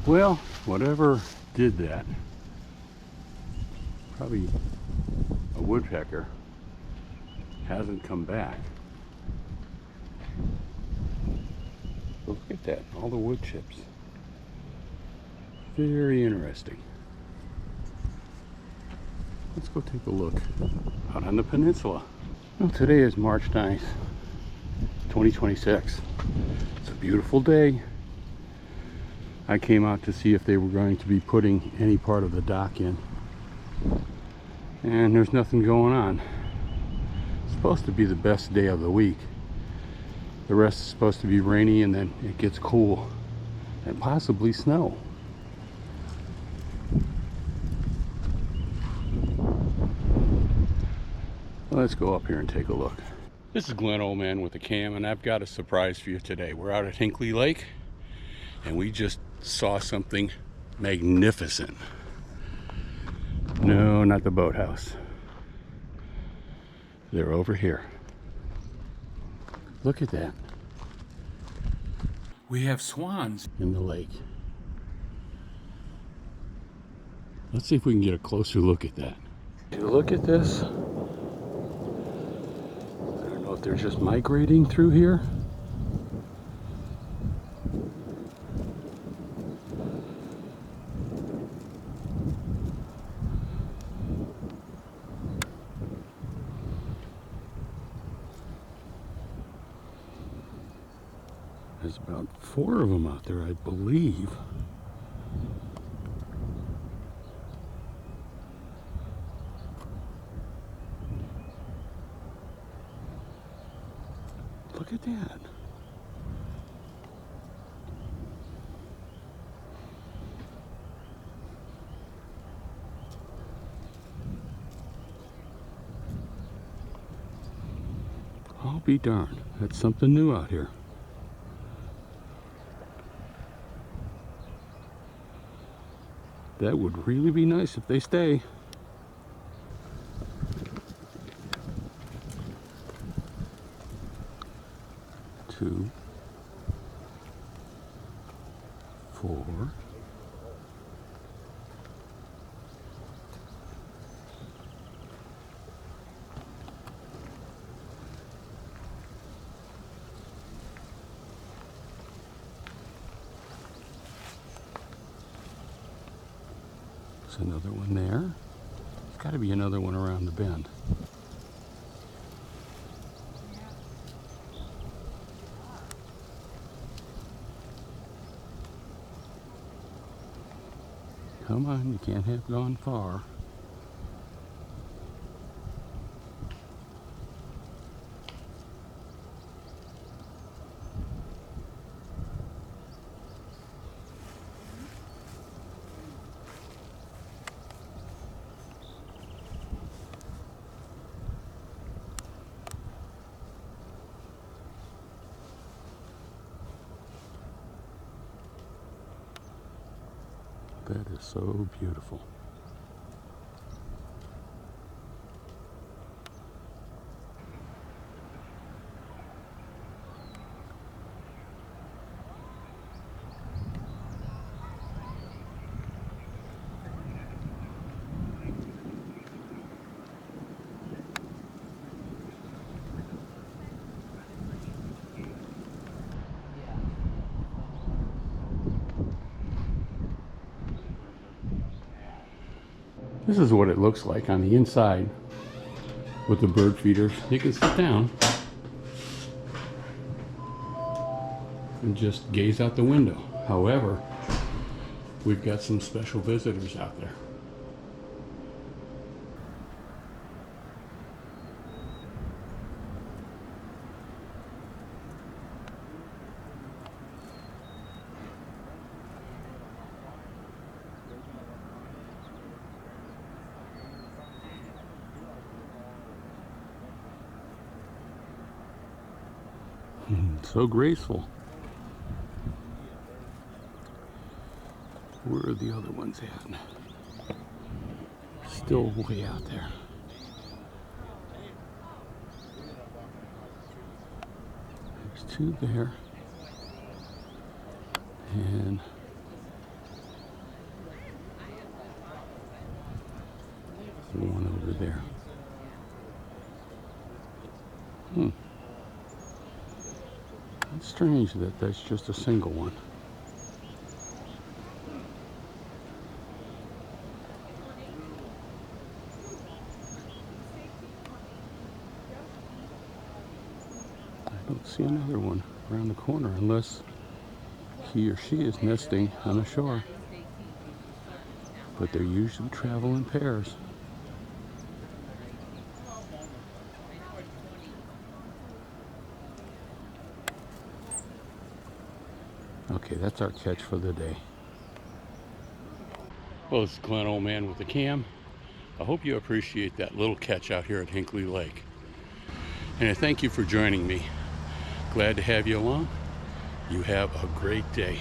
Well, whatever did that, probably a woodpecker, hasn't come back. But look at that, all the wood chips. Very interesting. Let's go take a look out on the peninsula. Well, today is March 9th, 2026. It's a beautiful day. I came out to see if they were going to be putting any part of the dock in. And there's nothing going on. It's supposed to be the best day of the week. The rest is supposed to be rainy, and then it gets cool and possibly snow. Let's go up here and take a look. This is Glenn, old man with a cam, and I've got a surprise for you today. We're out at Hinckley Lake, and we just saw something magnificent. No, not the boathouse. They're over here. Look at that. We have swans in the lake. Let's see if we can get a closer look at that. Look at this. I don't know if they're just migrating through here. There's about 4 of them out there, I believe. Look at that. I'll be darned. That's something new out here. That would really be nice if they stay. 2, 4. There's another one there. There's got to be another one around the bend. Come on, you can't have gone far. That is so beautiful. This is what it looks like on the inside with the bird feeders. You can sit down and just gaze out the window. However, we've got some special visitors out there. So graceful. Where are the other ones at? Still way out there. There's 2 there. And there. It's strange that that's just a single one. I don't see another one around the corner unless he or she is nesting on the shore. But they usually travel in pairs. Okay, that's our catch for the day. Well, it's Glenn, old man with the cam. I hope you appreciate that little catch out here at Hinckley Lake. And I thank you for joining me. Glad to have you along. You have a great day.